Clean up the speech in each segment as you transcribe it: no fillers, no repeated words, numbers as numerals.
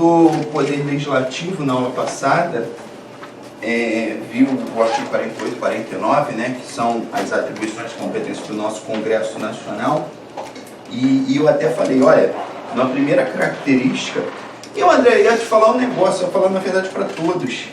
do Poder Legislativo na aula passada, viu o artigo 48 e 49, né, que são as atribuições de competência do nosso Congresso Nacional, e eu até falei, olha, na primeira característica, e o André ia te falar um negócio, eu ia falar na verdade para todos,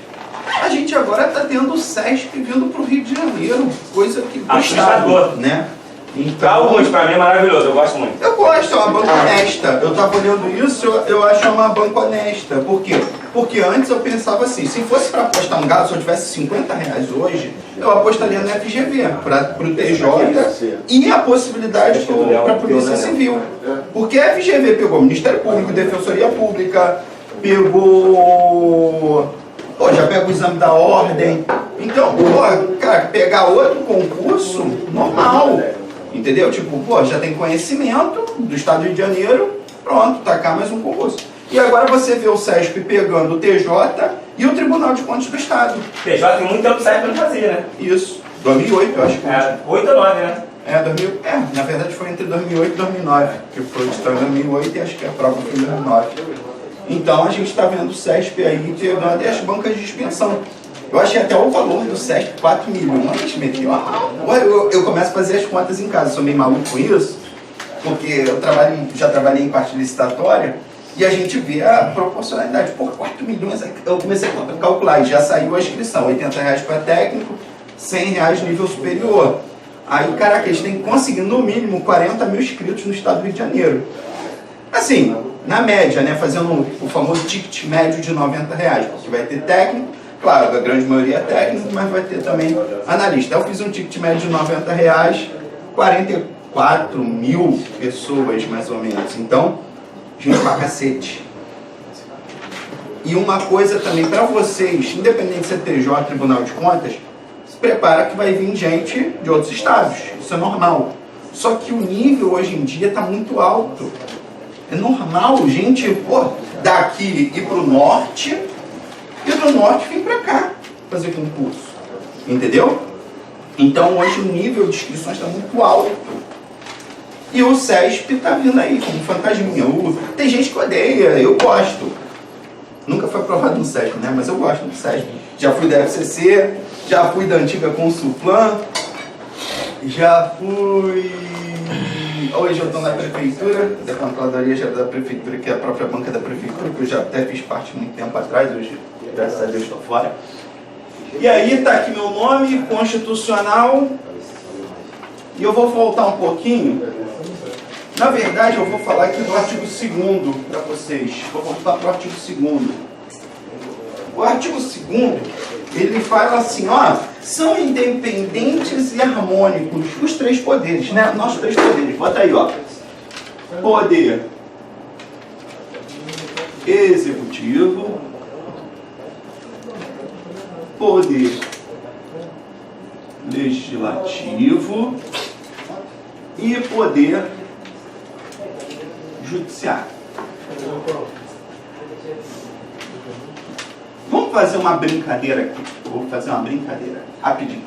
a gente agora está tendo o SESP vindo para o Rio de Janeiro, coisa que assustador, né? Então, alguns, para mim é maravilhoso, eu gosto muito. Eu gosto, é uma banca honesta. Eu estava olhando isso, eu acho uma banca honesta. Por quê? Porque antes eu pensava assim, se fosse para apostar um gado, se eu tivesse R$50 hoje, eu apostaria no FGV, para o TJ e a possibilidade para a Polícia Civil. Porque a FGV pegou Ministério Público, Defensoria Pública, pegou... Pô, já pega o exame da ordem. Então, pô, cara, pegar outro concurso, normal. Entendeu? Tipo, pô, já tem conhecimento do Estado do Rio de Janeiro, pronto, tacar mais um concurso. E agora você vê o SESP pegando o TJ e o Tribunal de Contas do Estado. TJ tem muito tempo que sai para fazer, né? Isso. 2008, eu acho que. 8 ou 9, né? Na verdade foi entre 2008 e 2009, que foi edição em 2008 e acho que a prova foi em 2009. Então a gente está vendo o SESP aí pegando as bancas de expensão. Eu achei até o valor do SESP 4 milhões, eu começo a fazer as contas em casa, sou meio maluco com isso, porque eu já trabalhei em parte licitatória, e a gente vê a proporcionalidade. Por 4 milhões, eu comecei a calcular, e já saiu a inscrição, R$80 para técnico, R$100 nível superior. Aí, caraca, eles têm que conseguir no mínimo 40 mil inscritos no estado do Rio de Janeiro. Assim, na média, né, fazendo o famoso ticket médio de R$90, porque vai ter técnico, claro, a grande maioria é técnico, mas vai ter também analista. Eu fiz um ticket médio de R$90, 44 mil pessoas mais ou menos. Então, gente pra cacete. E uma coisa também para vocês, independente de ser TJ, Tribunal de Contas, se prepara que vai vir gente de outros estados. Isso é normal. Só que o nível hoje em dia está muito alto. É normal, gente, pô, daqui ir para o norte e do norte vir para cá fazer concurso. Entendeu? Então hoje o nível de inscrições está muito alto. E o SESP está vindo aí como fantasminha. Tem gente que odeia, eu gosto. Nunca foi aprovado no SESP, né? Mas eu gosto do SESP. Já fui da FCC, já fui da antiga Consulplan, já fui... Hoje eu estou na prefeitura, da controladoria geral da prefeitura, que é a própria banca da prefeitura, que eu já até fiz parte muito tempo atrás, hoje, graças a Deus, estou fora. E aí está aqui meu nome, constitucional, e eu vou voltar um pouquinho. Na verdade, eu vou falar aqui do artigo 2º para vocês. Vou voltar para o artigo 2º. O artigo 2º, ele fala assim, ó, são independentes e harmônicos os três poderes, né? Nossos três poderes. Bota aí, ó. Poder executivo, poder legislativo e poder judiciário. Vamos fazer uma brincadeira aqui. Eu vou fazer uma brincadeira rapidinho.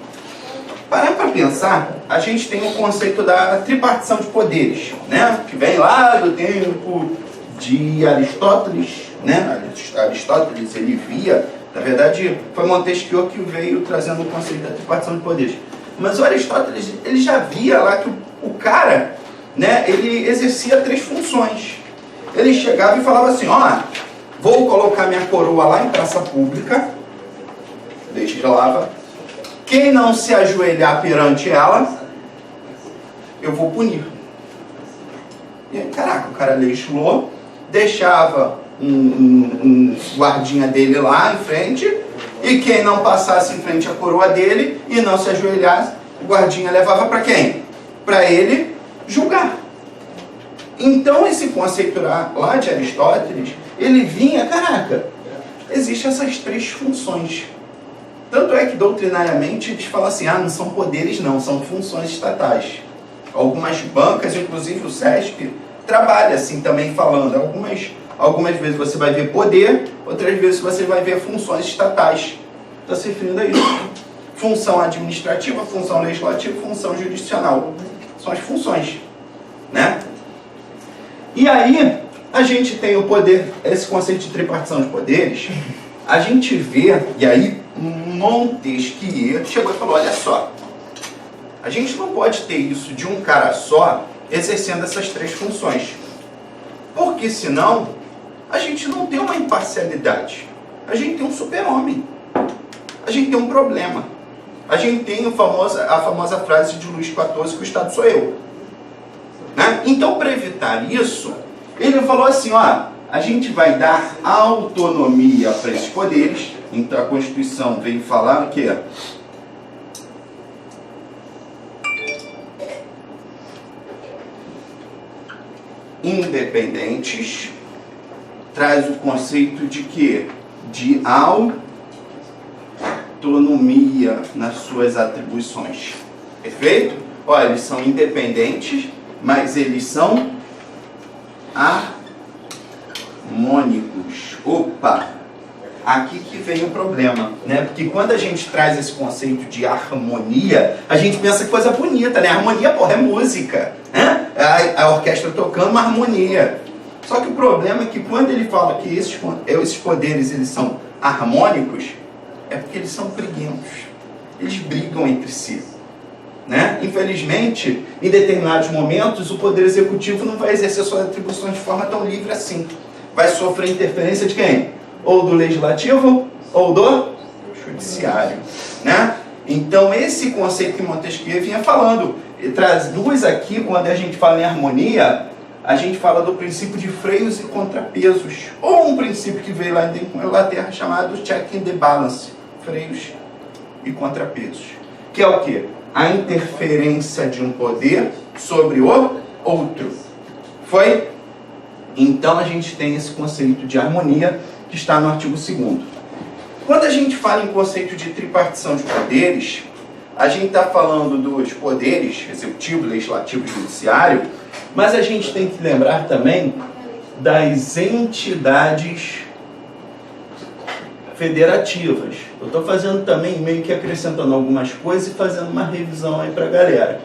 Para pensar, a gente tem o conceito da tripartição de poderes, né? Que vem lá do tempo de Aristóteles, né? Aristóteles, ele via, na verdade, foi Montesquieu que veio trazendo o conceito da tripartição de poderes. Mas o Aristóteles, ele já via lá que o cara, né, ele exercia três funções. Ele chegava e falava assim, ó, vou colocar minha coroa lá em praça pública, legislava, quem não se ajoelhar perante ela, eu vou punir. E aí, caraca, o cara legislou, deixava um guardinha dele lá em frente, e quem não passasse em frente à coroa dele e não se ajoelhasse, o guardinha levava para quem? Para ele julgar. Então esse conceito lá de Aristóteles, ele vinha, caraca, existem essas três funções. Tanto é que doutrinariamente eles falam assim, não são poderes não, são funções estatais. Algumas bancas, inclusive o SESP, trabalha assim também falando. Algumas vezes você vai ver poder, outras vezes você vai ver funções estatais. Está se referindo a isso. Função administrativa, função legislativa, função jurisdicional. São as funções, né? E aí, a gente tem o poder, esse conceito de tripartição de poderes, a gente vê, e aí Montesquieu chegou e falou, olha só, a gente não pode ter isso de um cara só exercendo essas três funções, porque senão a gente não tem uma imparcialidade, a gente tem um super-homem, a gente tem um problema, a gente tem a famosa frase de Luís XIV, que o Estado sou eu. Né? Então, para evitar isso, ele falou assim, ó, a gente vai dar autonomia para esses poderes. Então a Constituição veio falar que independentes, traz o conceito de quê? De autonomia nas suas atribuições. Perfeito? Olha, eles são independentes, mas eles são harmônicos. Opa! Aqui que vem o problema, né? Porque quando a gente traz esse conceito de harmonia, a gente pensa que coisa bonita, né? Harmonia, porra, é música, né? A orquestra tocando uma harmonia. Só que o problema é que quando ele fala que esses poderes eles são harmônicos, é porque eles são briguentos. Eles brigam entre si. Né? Infelizmente, em determinados momentos, o Poder Executivo não vai exercer suas atribuições de forma tão livre assim. Vai sofrer interferência de quem? Ou do Legislativo, ou do Judiciário. Né? Então, esse conceito que Montesquieu vinha falando, ele traz duas aqui, quando a gente fala em harmonia, a gente fala do princípio de freios e contrapesos, ou um princípio que veio lá da Inglaterra chamado check and the balance, freios e contrapesos, que é o quê? A interferência de um poder sobre o outro. Foi? Então a gente tem esse conceito de harmonia que está no artigo 2º. Quando a gente fala em conceito de tripartição de poderes, a gente está falando dos poderes executivo, legislativo e judiciário, mas a gente tem que lembrar também das entidades federativas. Eu estou fazendo também, meio que acrescentando algumas coisas e fazendo uma revisão aí para a galera.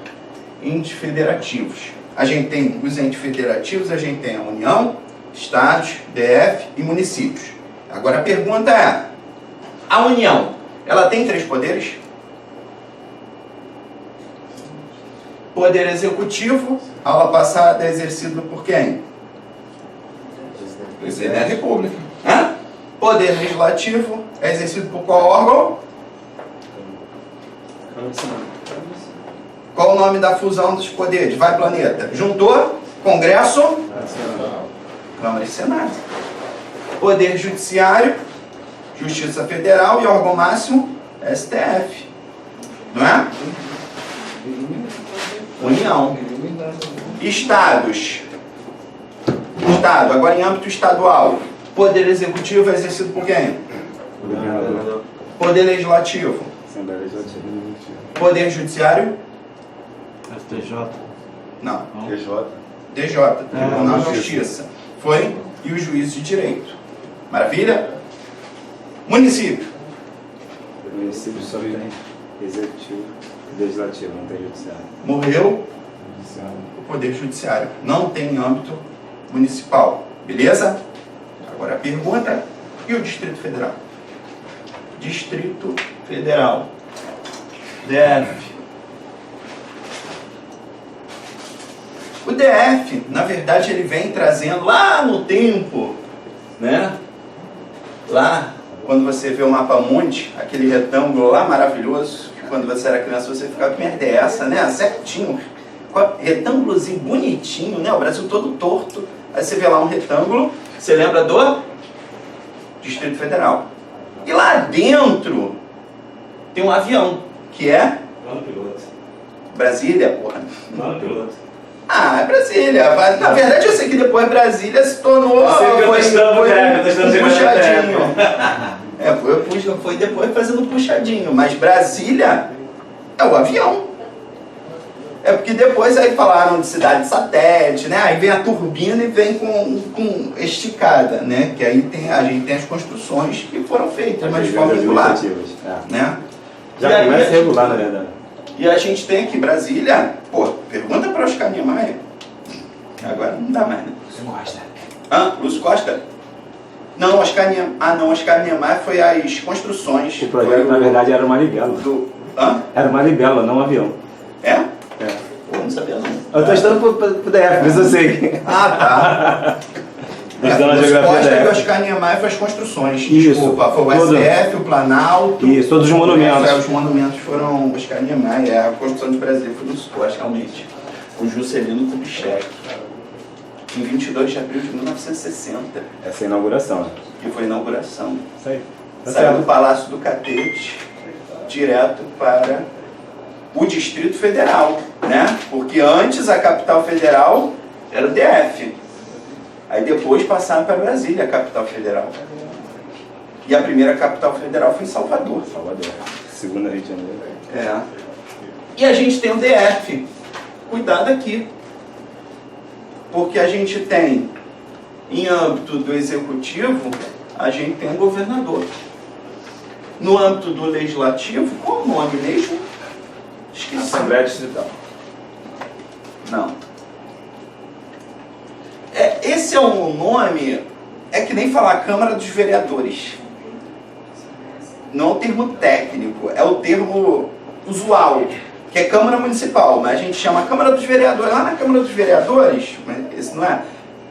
Entes federativos. A gente tem os entes federativos, a gente tem a União, Estados, DF e municípios. Agora a pergunta é, a União, ela tem 3 poderes? Poder Executivo, aula passada, é exercido por quem? Presidente da República. Hã? Poder Legislativo é exercido por qual órgão? Qual o nome da fusão dos poderes? Vai, planeta. Juntou? Congresso? Câmara e Senado. Poder Judiciário, Justiça Federal e órgão máximo, STF. Não é? União. Estados. Estado, agora em âmbito estadual. Poder Executivo é exercido por quem? Poder Legislativo. Poder Judiciário? STJ? Não. TJ? DJ, Tribunal de Justiça. Foi? E os juízes de direito. Maravilha? Município. O município só tem executivo e legislativo, não tem judiciário. Morreu o Poder Judiciário. Não tem âmbito municipal. Beleza? Agora a pergunta, e o Distrito Federal? Distrito Federal. DF. O DF, na verdade, ele vem trazendo lá no tempo, né? Lá, quando você vê o mapa mundi, aquele retângulo lá maravilhoso, que quando você era criança você ficava, que merda é essa, né? Certinho, retângulozinho bonitinho, né? O Brasil todo torto. Aí você vê lá um retângulo, você lembra do Distrito Federal. E lá dentro tem um avião, que é Plano piloto. Brasília, porra. Plano piloto. Ah, é Brasília. Na verdade, eu sei que depois Brasília se tornou... Foi depois fazendo puxadinho. Mas Brasília é o avião. É porque depois aí falaram de cidade satélite, né? Aí vem a turbina e vem com esticada, né? Que aí a gente tem as construções que foram feitas, mas de forma regular. Né? Já começa regular, na verdade. E a gente tem aqui Brasília, pô, pergunta para Oscar Niemeyer. Agora não dá mais, né? Você gosta. Lúcio Costa? Não, Oscar Niemeyer. Não, Oscar Niemeyer foi as construções. O projeto, na verdade, era uma libela. Era uma libela, não um avião. É? É. Pô, não sabia não. Eu tô estudando pro DF, mas eu sei. Tá. Estudando a Lúcio geografia Costa e DF. Oscar Niemeyer foi as construções. Isso. Desculpa, foi o Todo. SF, o Planalto. Isso, todos os monumentos. Os monumentos foram Oscar Niemeyer. A construção de Brasília foi do Lúcio Costa, realmente. O Juscelino Kubitschek. Em 22 de abril de 1960. Essa é a inauguração, né? Que foi a inauguração. Isso aí. Tá Saiu do certo. Palácio do Catete direto para o Distrito Federal, né? Porque antes a capital federal era o DF. Aí depois passaram para Brasília, a capital federal. E a primeira capital federal foi em Salvador. Salvador. Segunda Rio de Janeiro. É. E a gente tem o DF. Cuidado aqui. Porque a gente tem, em âmbito do executivo, a gente tem um governador. No âmbito do legislativo, qual o nome mesmo? Esqueci. Assembleia Distrital. Não. Esse é um nome, é que nem falar Câmara dos Vereadores. Não é o termo técnico, é o termo usual, que é Câmara Municipal, mas a gente chama Câmara dos Vereadores. Lá na Câmara dos Vereadores, mas esse não é,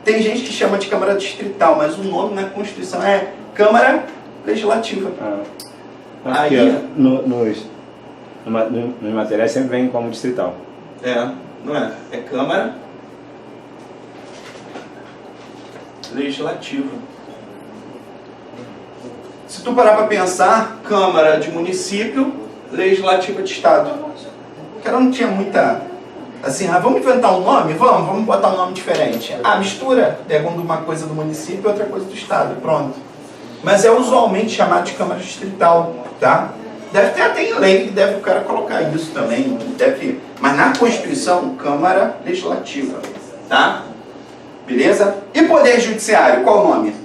tem gente que chama de Câmara Distrital, mas o nome na Constituição é Câmara Legislativa. Aqui, Aí, ó, nos materiais sempre vem como distrital. não é? É Câmara Legislativa. Se tu parar para pensar, Câmara de Município, Legislativa de Estado. Porque ela não tinha muita... Assim, vamos inventar um nome? Vamos botar um nome diferente. Mistura, pegando uma coisa do município e outra coisa do Estado, pronto. Mas é usualmente chamado de Câmara Distrital, tá? Deve ter até em lei que deve o cara colocar isso também, deve... Mas na Constituição, Câmara Legislativa, tá? Beleza? E Poder Judiciário, qual o nome?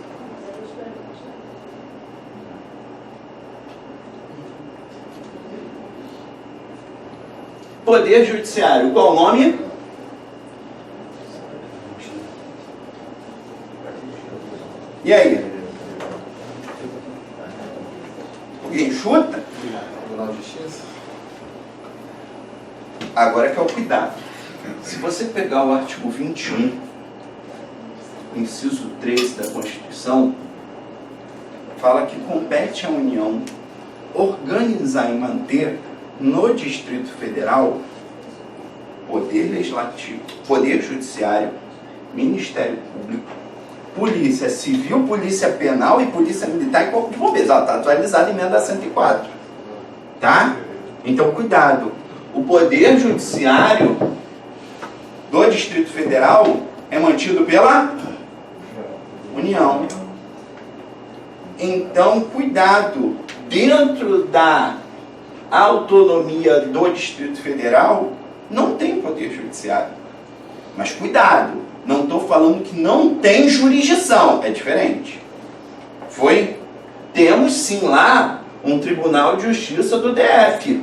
Poder Judiciário, qual o nome? E aí? Alguém chuta? Tribunal de Justiça? Agora que é o cuidado. Se você pegar o artigo 21, inciso 13 da Constituição, fala que compete à União organizar e manter no Distrito Federal Poder Legislativo, Poder Judiciário, Ministério Público, Polícia Civil, Polícia Penal e Polícia Militar e Corpo de Bombeiros. Ela está atualizada em emenda 104. Tá? Então, cuidado. O Poder Judiciário do Distrito Federal é mantido pela União. Então, cuidado. Dentro da autonomia do Distrito Federal, não tem Poder Judiciário. Mas cuidado. Não estou falando que não tem jurisdição. É diferente. Temos sim lá um Tribunal de Justiça do DF.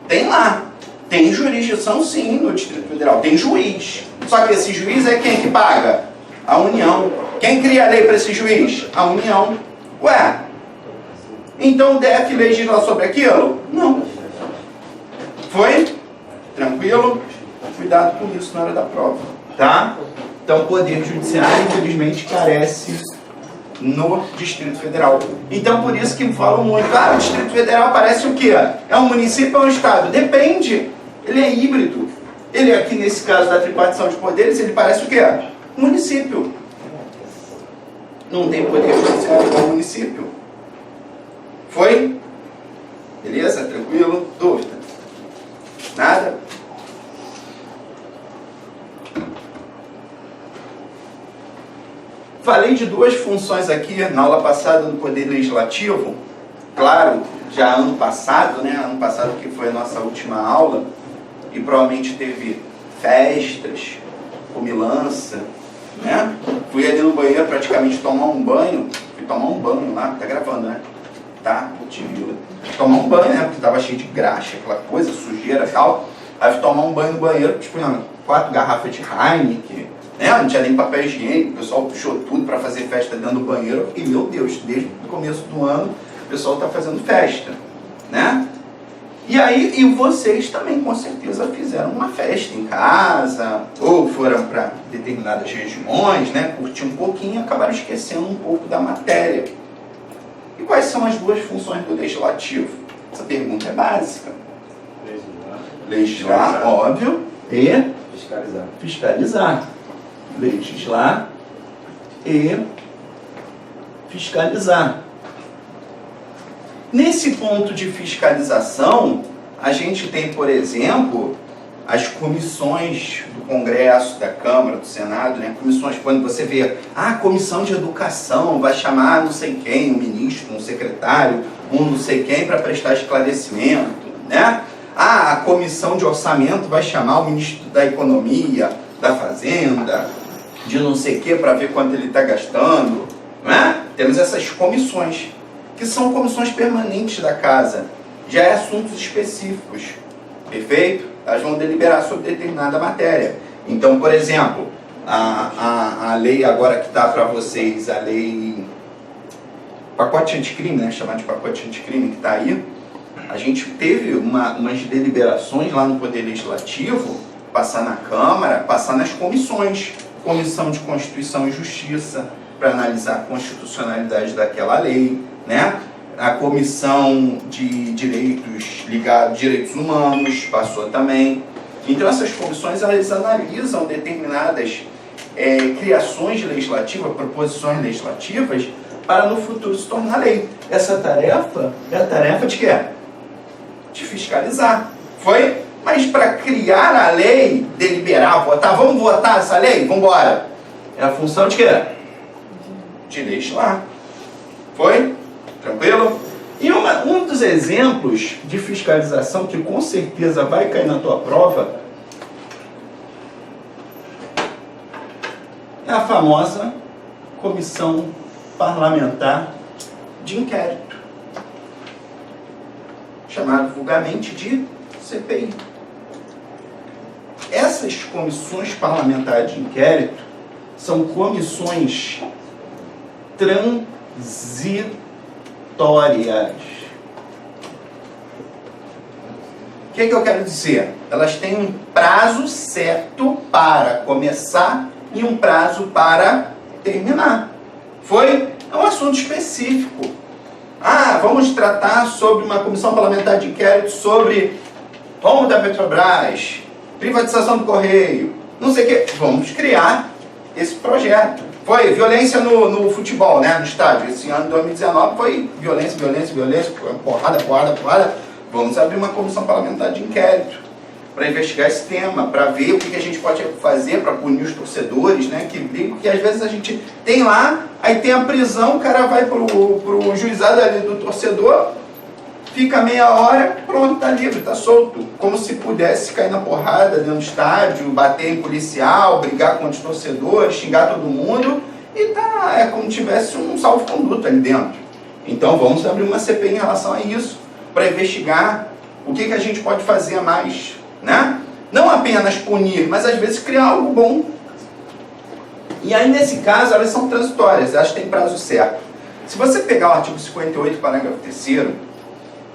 Tem lá. Tem jurisdição sim no Distrito Federal. Tem juiz. Só que esse juiz é quem que paga? A União. Quem cria a lei para esse juiz? A União. Ué, então o DF legisla sobre aquilo? Não. Foi? Tranquilo? Cuidado com isso na hora da prova. Tá? Então o Poder Judiciário, infelizmente, carece no Distrito Federal. Então por isso que falam muito, o Distrito Federal parece o quê? É um município ou um estado? Depende. Ele é híbrido. Ele aqui, nesse caso da tripartição de poderes, ele parece o quê? Um município. Não tem poder judiciário como município. Foi? Beleza? Tranquilo? Dúvida? Nada? Falei de duas funções aqui na aula passada do Poder Legislativo. Claro, já ano passado, né? Ano passado que foi a nossa última aula. E provavelmente teve festas, comilança, né? Fui ali no banheiro praticamente tomar um banho. Fui tomar um banho lá, tá gravando, né? Tá? Tomar um banho, né? Porque tava cheio de graxa, aquela coisa, sujeira e tal. Aí fui tomar um banho no banheiro, tipo, 4 garrafas de Heineken, né? Não tinha nem papel higiênico, o pessoal puxou tudo para fazer festa dentro do banheiro. E, meu Deus, desde o começo do ano, o pessoal está fazendo festa, né? E aí, e vocês também, com certeza, fizeram uma festa em casa, ou foram para determinadas regiões, né? Curtir um pouquinho e acabaram esquecendo um pouco da matéria. E quais são as duas funções do legislativo? Essa pergunta é básica. Legislar, óbvio, e fiscalizar. Legislar e fiscalizar. Nesse ponto de fiscalização, a gente tem, por exemplo, as comissões do Congresso, da Câmara, do Senado, né? Comissões, quando você vê, comissão de educação vai chamar não sei quem, um ministro, um secretário, um não sei quem para prestar esclarecimento, né? A comissão de orçamento vai chamar o ministro da Economia, da Fazenda, de não sei o que, para ver quanto ele está gastando, né? Temos essas comissões, que são comissões permanentes da casa, já é assuntos específicos, perfeito? Elas vão deliberar sobre determinada matéria. Então, por exemplo, a lei agora que está para vocês, a lei pacote anticrime, né, chamada de pacote anticrime, que está aí, a gente teve umas deliberações lá no Poder Legislativo, passar na Câmara, passar nas comissões, Comissão de Constituição e Justiça, para analisar a constitucionalidade daquela lei, né? A Comissão de Direitos ligados, Direitos Humanos, passou também. Então essas comissões, elas analisam determinadas criações legislativas, proposições legislativas, para no futuro se tornar lei. Essa tarefa é a tarefa de quê? De fiscalizar. Foi? Mas para criar a lei, deliberar, votar, vamos votar essa lei? Vamos embora. É a função de quê? De legislar. Foi? Tranquilo? E um dos exemplos de fiscalização que com certeza vai cair na tua prova é a famosa Comissão Parlamentar de Inquérito, chamada vulgarmente de CPI. Essas comissões parlamentares de inquérito são comissões transitórias. O que eu quero dizer? Elas têm um prazo certo para começar e um prazo para terminar. Foi? É um assunto específico. Vamos tratar sobre uma comissão parlamentar de inquérito sobre rombo da Petrobras, privatização do Correio, não sei o que. Vamos criar esse projeto. Foi violência no futebol, né, no estádio. Esse ano de 2019 foi violência, porrada. Vamos abrir uma comissão parlamentar de inquérito para investigar esse tema, para ver o que a gente pode fazer para punir os torcedores, né, que brigam, porque às vezes a gente tem lá, aí tem a prisão, o cara vai pro juizado ali do torcedor, fica meia hora, pronto, tá livre, tá solto. Como se pudesse cair na porrada dentro do estádio, bater em policial, brigar com os torcedores, xingar todo mundo, e é como se tivesse um salvo-conduto ali dentro. Então vamos abrir uma CPI em relação a isso, para investigar o que a gente pode fazer a mais, né? Não apenas punir, mas às vezes criar algo bom. E aí nesse caso elas são transitórias, elas têm prazo certo. Se você pegar o artigo 58, parágrafo 3º,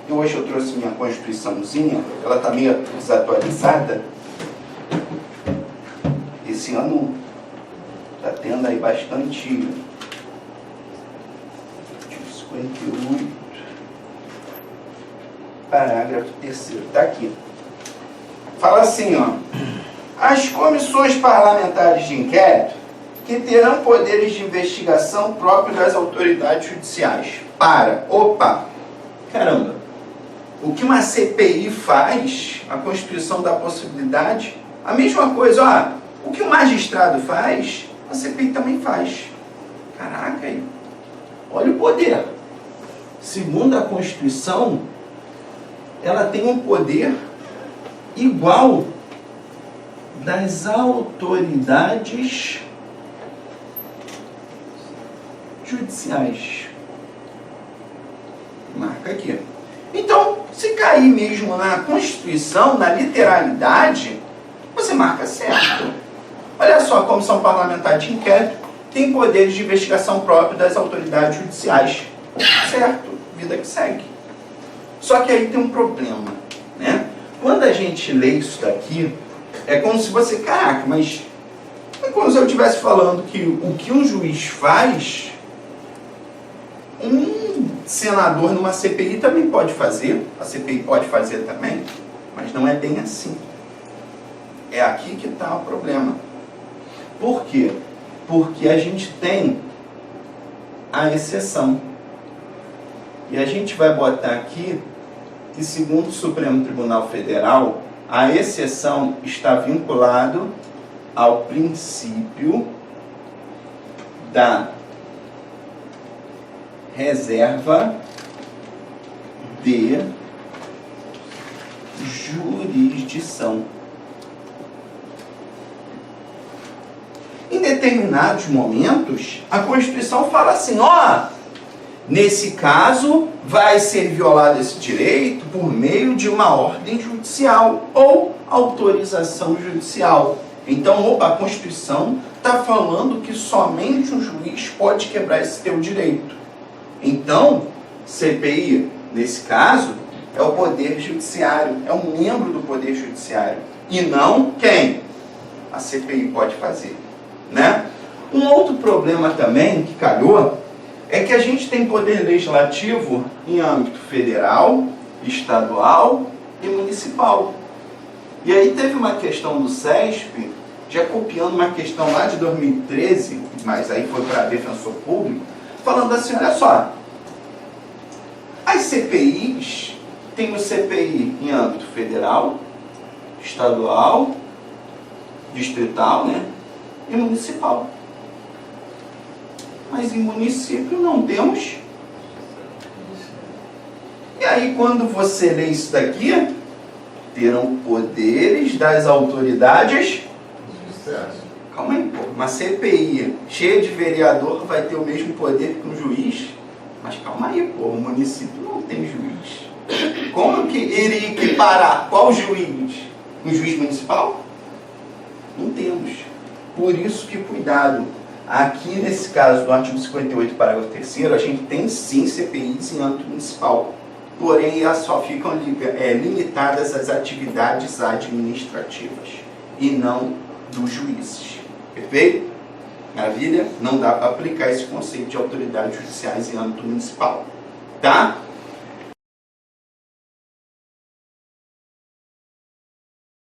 e hoje eu trouxe minha Constituiçãozinha, ela está meio desatualizada. Esse ano está tendo aí bastante. Artigo 58, parágrafo 3º, está aqui. Fala assim, as comissões parlamentares de inquérito que terão poderes de investigação próprios das autoridades judiciais. Caramba, o que uma CPI faz, a Constituição dá possibilidade, a mesma coisa, o que o magistrado faz, a CPI também faz. Caraca, aí, olha o poder. Segundo a Constituição, ela tem um poder igual das autoridades judiciais. Marca aqui. Então, se cair mesmo na Constituição, na literalidade, você marca certo. Olha só, a Comissão Parlamentar de Inquérito tem poderes de investigação próprios das autoridades judiciais. Certo, vida que segue. Só que aí tem um problema, né? Quando a gente lê isso daqui, é como se você, caraca, mas é como se eu estivesse falando que o que um juiz faz, um senador numa CPI também pode fazer, a CPI pode fazer também, mas não é bem assim. É aqui que está o problema. Por quê? Porque a gente tem a exceção. E a gente vai botar aqui que, segundo o Supremo Tribunal Federal, a exceção está vinculado ao princípio da reserva de jurisdição. Em determinados momentos, a Constituição fala assim, ó, nesse caso vai ser violado esse direito por meio de uma ordem judicial ou autorização judicial. Então, opa, a Constituição está falando que somente um juiz pode quebrar esse teu direito. Então, CPI, nesse caso, é o Poder Judiciário, é um membro do Poder Judiciário. E não quem? A CPI pode fazer. Né? Um outro problema também que calhou é que a gente tem poder legislativo em âmbito federal, estadual e municipal. E aí teve uma questão do SESP, já copiando uma questão lá de 2013, mas aí foi para defensor público, falando assim, olha só, as CPIs, tem o CPI em âmbito federal, estadual, distrital, né? E municipal. Mas em município não temos. E aí quando você lê isso daqui, terão poderes das autoridades. Calma aí, pô. Uma CPI cheia de vereador vai ter o mesmo poder que um juiz? Mas calma aí, pô. O município não tem juiz. Como que iria equiparar? Qual juiz? Um juiz municipal? Não temos. Por isso que cuidado. Aqui nesse caso do artigo 58, parágrafo 3º, a gente tem sim CPIs em âmbito municipal. Porém, elas só ficam limitadas às atividades administrativas e não dos juízes. Perfeito? Maravilha? Não dá para aplicar esse conceito de autoridades judiciais em âmbito municipal. Tá?